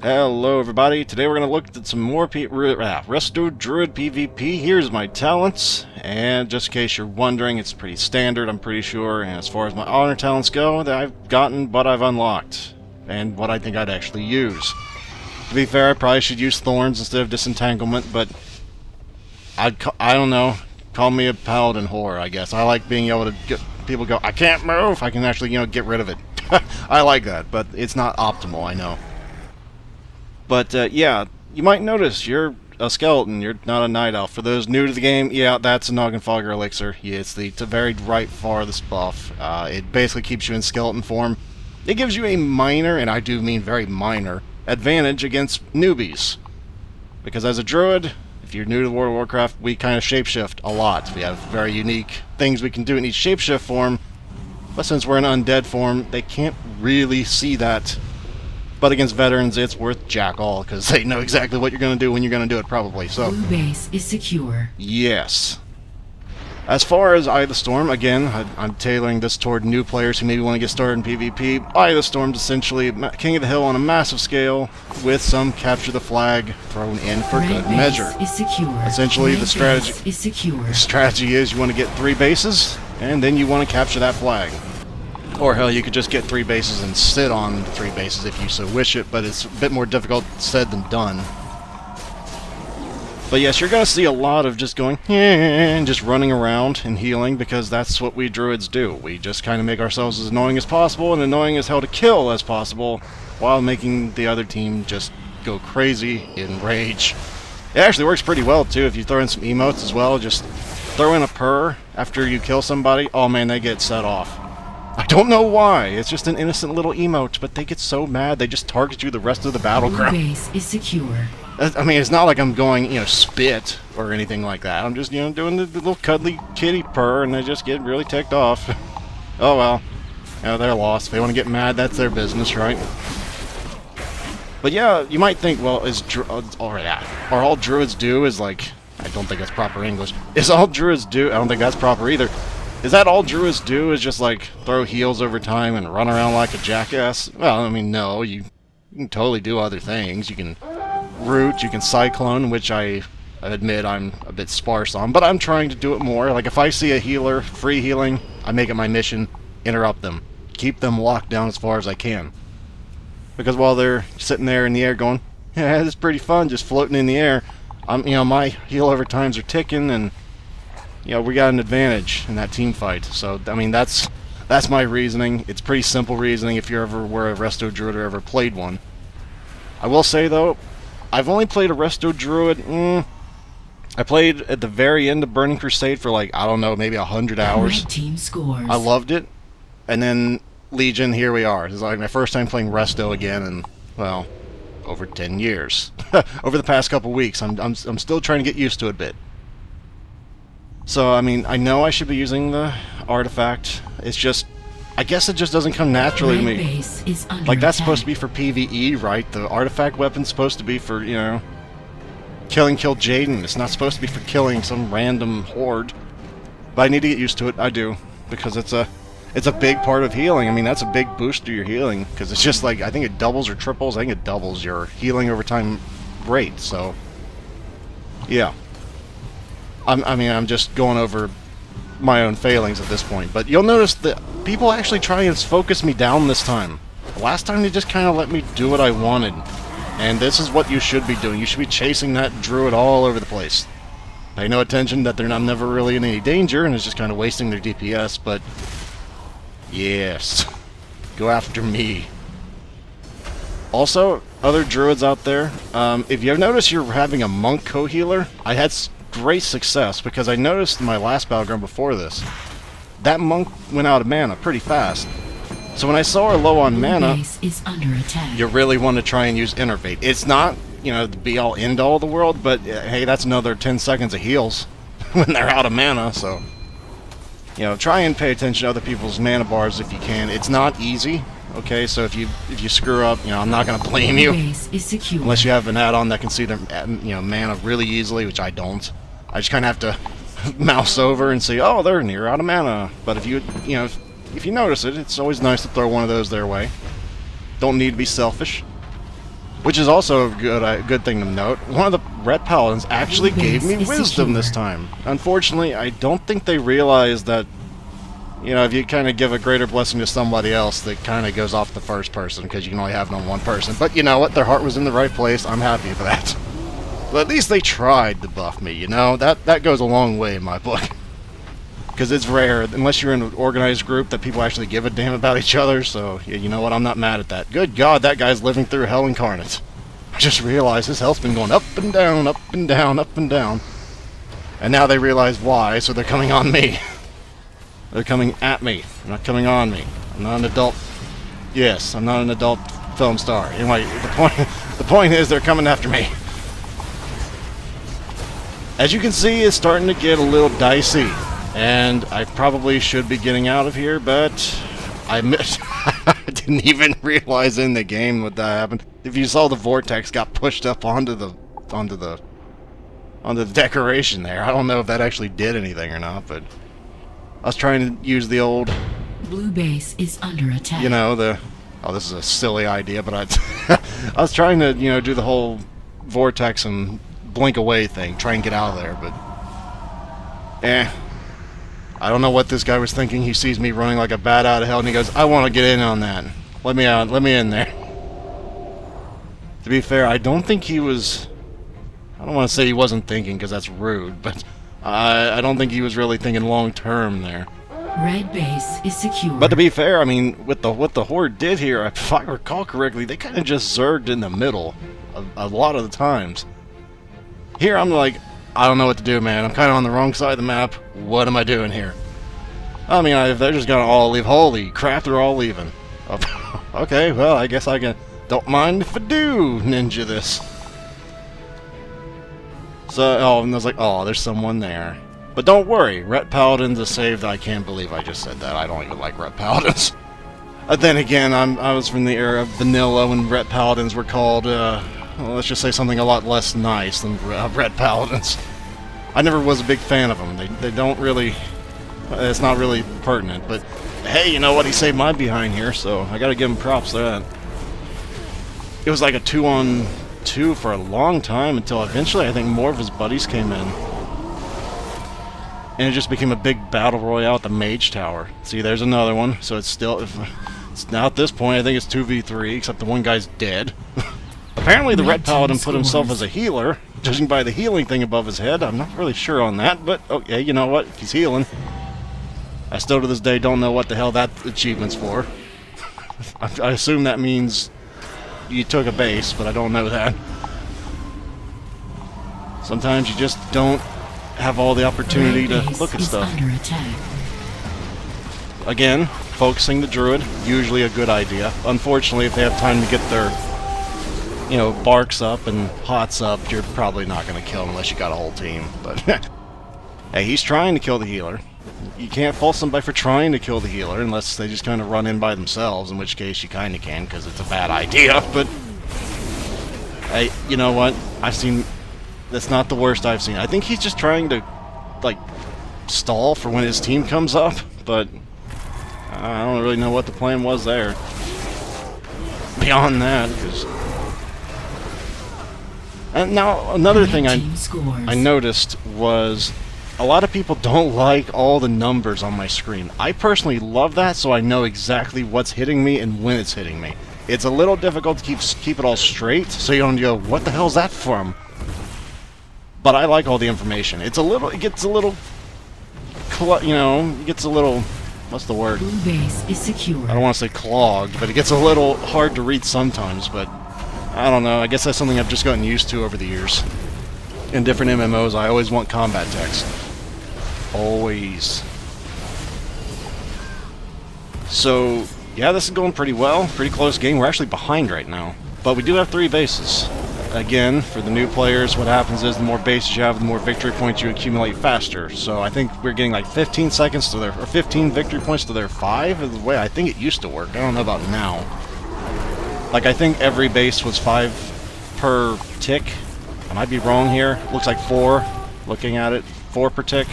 Hello everybody, today we're going to look at some more Resto Druid PvP. Here's my talents, and just in case you're wondering, it's pretty standard, I'm pretty sure, and as far as my honor talents go, that I've gotten what I've unlocked, and what I think I'd actually use. To be fair, I probably should use Thorns instead of Disentanglement, but I don't know, call me a paladin whore, I guess. I like being able to get people go, I can't move, I can actually, get rid of it. I like that, but it's not optimal, I know. But, yeah, you might notice you're a skeleton, you're not a night elf. For those new to the game, yeah, that's a Noggenfogger elixir. Yeah, it's the very right farthest buff. It basically keeps you in skeleton form. It gives you a minor, and I do mean very minor, advantage against newbies. Because as a druid, if you're new to World of Warcraft, we kind of shapeshift a lot. We have very unique things we can do in each shapeshift form. But since we're in undead form, they can't really see that. But against veterans, it's worth jack all, because they know exactly what you're going to do when you're going to do it, probably. So, blue base is secure. Yes. As far as Eye of the Storm, again, I'm tailoring this toward new players who maybe want to get started in PvP. Eye of the Storm's essentially King of the Hill on a massive scale, with some capture the flag thrown in for good measure. Is secure. Essentially, the strategy is secure. The strategy is you want to get 3 bases, and then you want to capture that flag. Or hell, you could just get 3 bases and sit on 3 bases if you so wish it, but it's a bit more difficult said than done. But yes, you're going to see a lot of just going, and just running around and healing, because that's what we druids do. We just kind of make ourselves as annoying as possible, and annoying as hell to kill as possible, while making the other team just go crazy in rage. It actually works pretty well, too, if you throw in some emotes as well. Just throw in a purr after you kill somebody. Oh man, they get set off. I don't know why. It's just an innocent little emote, but they get so mad they just target you the rest of the battleground. Base is secure. I mean, it's not like I'm going, spit or anything like that. I'm just, doing the little cuddly kitty purr, and they just get really ticked off. Oh well. They're lost. If they want to get mad, that's their business, right? But yeah, you might think, well, are all druids do is like, I don't think that's proper English. Is all druids do? I don't think that's proper either. Is that all druids do, is just like throw heals over time and run around like a jackass? Well, I mean, no, you can totally do other things. You can root, you can cyclone, which I admit I'm a bit sparse on, but I'm trying to do it more. Like if I see a healer, free healing, I make it my mission, interrupt them. Keep them locked down as far as I can. Because while they're sitting there in the air going, yeah, this is pretty fun, just floating in the air, my heal over times are ticking, and we got an advantage in that team fight. So, I mean, that's my reasoning. It's pretty simple reasoning if you ever were a Resto Druid or ever played one. I will say, though, I've only played a Resto Druid, I played at the very end of Burning Crusade for like, I don't know, maybe 100 hours. Red team scores. I loved it. And then Legion, here we are. It's like my first time playing Resto again in, well, over 10 years. Over the past couple weeks. I'm still trying to get used to it a bit. So, I mean, I know I should be using the artifact. It's just, I guess it just doesn't come naturally to me. Base is under like, that's attack. supposed to be for PvE, right? The artifact weapon's supposed to be for, kill Jaden. It's not supposed to be for killing some random horde. But I need to get used to it. I do. Because it's a big part of healing. I mean, that's a big boost to your healing. Because it's just like, I think it doubles or triples. I think it doubles your healing over time rate. So, yeah. I'm just going over my own failings at this point. But you'll notice that people actually try and focus me down this time. Last time they just kind of let me do what I wanted. And this is what you should be doing. You should be chasing that druid all over the place. Pay no attention that they're never really in any danger, and it's just kind of wasting their DPS, but yes, go after me. Also, other druids out there, if you've noticed you're having a monk co-healer, I had great success, because I noticed in my last Battleground before this, that monk went out of mana pretty fast. So when I saw her low on mana, is under attack. You really want to try and use Innervate. It's not, the be-all, end-all of the world, but hey, that's another 10 seconds of heals when they're out of mana, so try and pay attention to other people's mana bars if you can. It's not easy, okay? So if you screw up, I'm not going to blame you. Base is secure. Unless you have an add-on that can see their mana really easily, which I don't. I just kind of have to mouse over and see, oh, they're near out of mana. But if if you notice it, it's always nice to throw one of those their way. Don't need to be selfish. Which is also a good thing to note. One of the Ret Paladins actually gave me wisdom this time. Unfortunately, I don't think they realized that, you know, if you kind of give a greater blessing to somebody else, that kind of goes off the first person, because you can only have it on one person. But you know what? Their heart was in the right place. I'm happy for that. But at least they tried to buff me, you know? That goes a long way in my book. Because it's rare, unless you're in an organized group, that people actually give a damn about each other. So, yeah, you know what? I'm not mad at that. Good God, that guy's living through hell incarnate. I just realized his health's been going up and down, up and down, up and down. And now they realize why, so they're coming on me. They're coming at me. They're not coming on me. I'm not an adult. Yes, I'm not an adult film star. Anyway, the point is they're coming after me. As you can see, it's starting to get a little dicey. And I probably should be getting out of here, but I missed. I didn't even realize in the game what that happened. If you saw, the vortex got pushed up onto the decoration there. I don't know if that actually did anything or not, but I was trying to use the old Blue base is under attack. You know, this is a silly idea, but I was trying to, you know, do the whole vortex and blink away thing, try and get out of there, but I don't know what this guy was thinking. He sees me running like a bat out of hell, and he goes, I want to get in on that. Let me out. Let me in there. To be fair, I don't think he was... I don't want to say he wasn't thinking, because that's rude, but I don't think he was really thinking long-term there. Red base is secure. But to be fair, I mean, what the Horde did here, if I recall correctly, they kind of just zerged in the middle a lot of the times. Here, I'm like, I don't know what to do, man. I'm kind of on the wrong side of the map. What am I doing here? I mean, if they're just gonna all leave, holy crap, they're all leaving. Okay, well, I guess I can. Don't mind if I do ninja this. So, and I was like, oh, there's someone there. But don't worry, Ret Paladins is saved. I can't believe I just said that. I don't even like Ret Paladins. Then again, I was from the era of vanilla when Ret Paladins were called, well, let's just say something a lot less nice than Ret Paladins. I never was a big fan of them. They don't really... It's not really pertinent, but hey, you know what? He saved my behind here, so I gotta give him props for that. It was like a 2-on-2 for a long time until eventually I think more of his buddies came in. And it just became a big battle royale at the Mage Tower. See, there's another one, so it's still... It's now at this point, I think it's 2v3, except the one guy's dead. Apparently the Ret Paladin put himself as a healer, judging by the healing thing above his head. I'm not really sure on that, but okay, you know what? If he's healing... I still to this day don't know what the hell that achievement's for. I assume that means you took a base, but I don't know that. Sometimes you just don't have all the opportunity to look at stuff. Under attack. Again, focusing the druid, usually a good idea. Unfortunately, if they have time to get their, you know, barks up and hots up, you're probably not going to kill them unless you got a whole team. But hey, he's trying to kill the healer. You can't fault somebody for trying to kill the healer unless they just kind of run in by themselves, in which case you kind of can, because it's a bad idea. But hey, you know what? I've seen... That's not the worst I've seen. I think he's just trying to, like, stall for when his team comes up, but I don't really know what the plan was there. Beyond that, because... And now, another thing I noticed was... A lot of people don't like all the numbers on my screen. I personally love that, so I know exactly what's hitting me and when it's hitting me. It's a little difficult to keep it all straight, so you don't go, what the hell's that from? But I like all the information. It gets a little, you know, it gets a little, what's the word? Blue base is secure. I don't want to say clogged, but it gets a little hard to read sometimes, but I don't know. I guess that's something I've just gotten used to over the years. In different MMOs, I always want combat text. Always. So, yeah, this is going pretty well. Pretty close game. We're actually behind right now. But we do have 3 bases. Again, for the new players, what happens is the more bases you have, the more victory points you accumulate faster. So I think we're getting like 15 seconds to their... Or 15 victory points to their 5 is the way I think it used to work. I don't know about now. Like, I think every base was 5 per tick. I might be wrong here. Looks like 4. Looking at it, 4 per tick.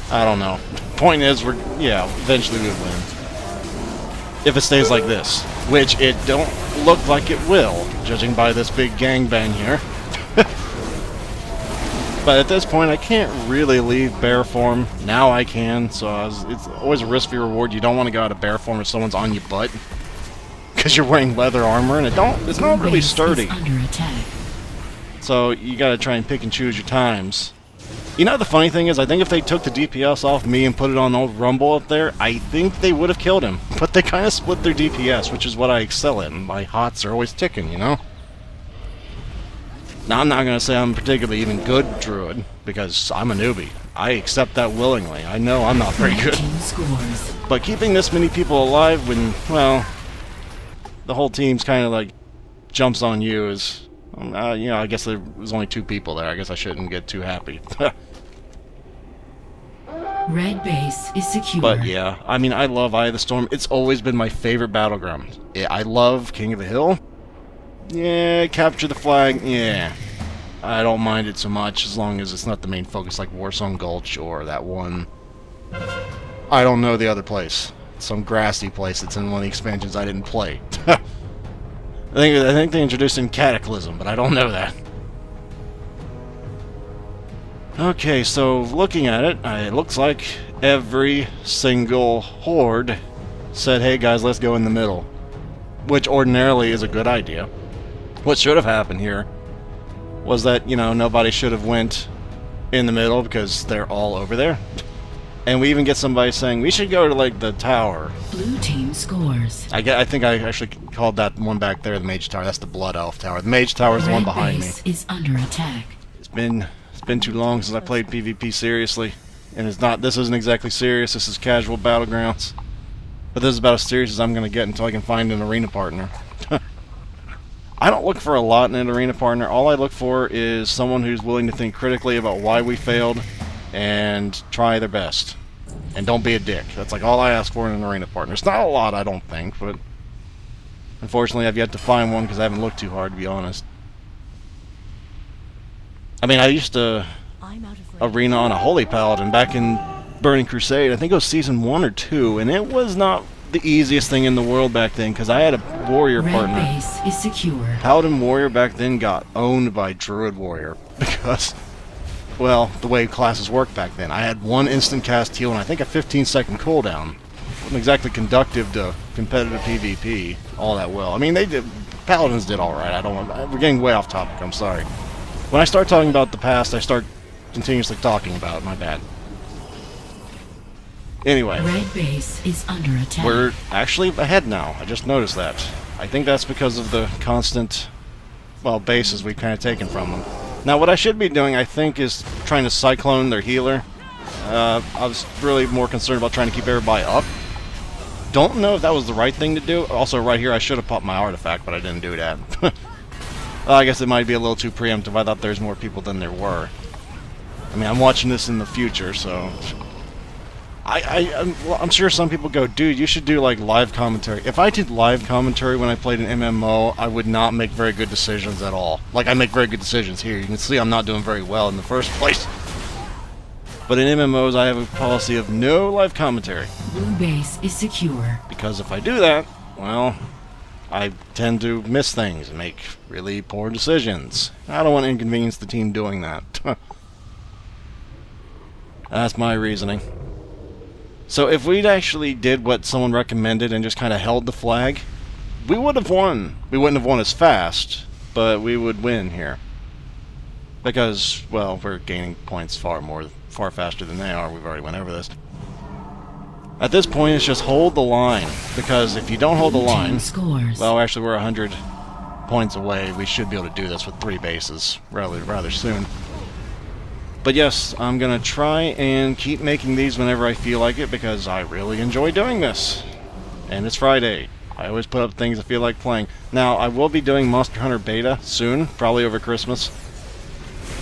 I don't know. Point is, yeah, eventually we win. If it stays like this, which it don't look like it will, judging by this big gangbang here. But at this point, I can't really leave bear form. Now I can, so it's always a risk for your reward. You don't want to go out of bear form if someone's on your butt, because you're wearing leather armor, and it's not really sturdy. Under attack. So you got to try and pick and choose your times. You know, the funny thing is, I think if they took the DPS off me and put it on old Rumble up there, I think they would have killed him. But they kind of split their DPS, which is what I excel in. My hots are always ticking, you know? Now, I'm not going to say I'm particularly even good Druid, because I'm a newbie. I accept that willingly. I know I'm not very good. But keeping this many people alive when, well, the whole team's kind of like jumps on you is, you know, I guess there was only 2 people there. I guess I shouldn't get too happy. Red base is secure. But yeah, I mean, I love Eye of the Storm. It's always been my favorite battleground. Yeah, I love King of the Hill. Yeah, capture the flag. Yeah, I don't mind it so much as long as it's not the main focus like Warsong Gulch or that one. I don't know the other place. Some grassy place that's in one of the expansions I didn't play. I think they introduced in Cataclysm, but I don't know that. Okay, so looking at it, it looks like every single horde said, hey guys, let's go in the middle. Which ordinarily is a good idea. What should have happened here was that, you know, nobody should have went in the middle because they're all over there. And we even get somebody saying, we should go to, like, the tower. Blue team scores. I think I actually called that one back there the Mage Tower. That's the Blood Elf Tower. The Mage Tower is the one behind me. Red base is under attack. It's been too long since I played PvP seriously. And this isn't exactly serious. This is casual Battlegrounds. But this is about as serious as I'm going to get until I can find an arena partner. I don't look for a lot in an arena partner. All I look for is someone who's willing to think critically about why we failed and try their best. And don't be a dick. That's like all I ask for in an arena partner. It's not a lot, I don't think, but unfortunately I've yet to find one because I haven't looked too hard, to be honest. I mean, I used to arena on a Holy Paladin back in Burning Crusade. I think it was Season 1 or 2, and it was not the easiest thing in the world back then because I had a warrior partner. Red base is secure. Paladin warrior back then got owned by Druid warrior because, well, the way classes worked back then. I had one instant cast heal and I think a 15-second cooldown. Wasn't exactly conductive to competitive PvP all that well. I mean, Paladins did all right. We're getting way off topic. I'm sorry. When I start talking about the past, I start continuously talking about it. My bad. Anyway, Red base is under attack. we're actually ahead now. I just noticed that. I think that's because of the constant, well, bases we've kind of taken from them. Now, what I should be doing, I think, is trying to cyclone their healer. I was really more concerned about trying to keep everybody up. Don't know if that was the right thing to do. Also, right here, I should have popped my artifact, but I didn't do that. I guess it might be a little too preemptive. I thought there's more people than there were. I mean, I'm watching this in the future, so I'm sure some people go, dude, you should do like live commentary. If I did live commentary when I played an MMO, I would not make very good decisions at all. Like, I make very good decisions here. You can see I'm not doing very well in the first place. But in MMOs, I have a policy of no live commentary. Blue base is secure. Because if I do that, well, I tend to miss things and make really poor decisions. I don't want to inconvenience the team doing that. That's my reasoning. So if we'd actually did what someone recommended and just kind of held the flag, we would have won. We wouldn't have won as fast, but we would win here. Because, well, we're gaining points far faster than they are. We've already went over this. At this point, it's just hold the line. Because if you don't hold the line, well, actually we're 100 points away. We should be able to do this with 3 bases rather soon. But yes, I'm going to try and keep making these whenever I feel like it because I really enjoy doing this. And it's Friday. I always put up things I feel like playing. Now, I will be doing Monster Hunter Beta soon, probably over Christmas.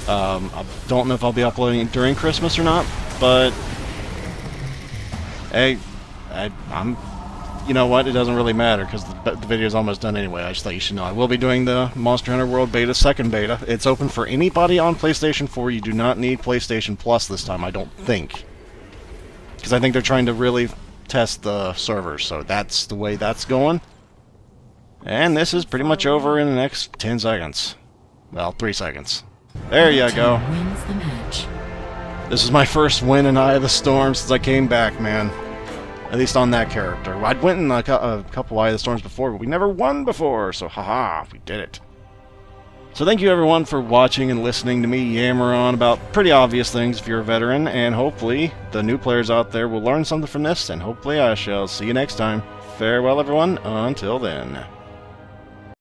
I don't know if I'll be uploading it during Christmas or not, but hey, you know what? It doesn't really matter because the video's almost done anyway. I just thought you should know. I will be doing the Monster Hunter World Beta, second beta. It's open for anybody on PlayStation 4. You do not need PlayStation Plus this time, I don't think. Because I think they're trying to really test the servers. So that's the way that's going. And this is pretty much over in the next 10 seconds. Well, 3 seconds. There you go. Wins the match. This is my first win in Eye of the Storm since I came back, man. At least on that character. I'd went in a couple Eye of the Storms before, but we never won before, so haha, we did it. So thank you everyone for watching and listening to me yammer on about pretty obvious things if you're a veteran, and hopefully the new players out there will learn something from this, and hopefully I shall see you next time. Farewell everyone, until then.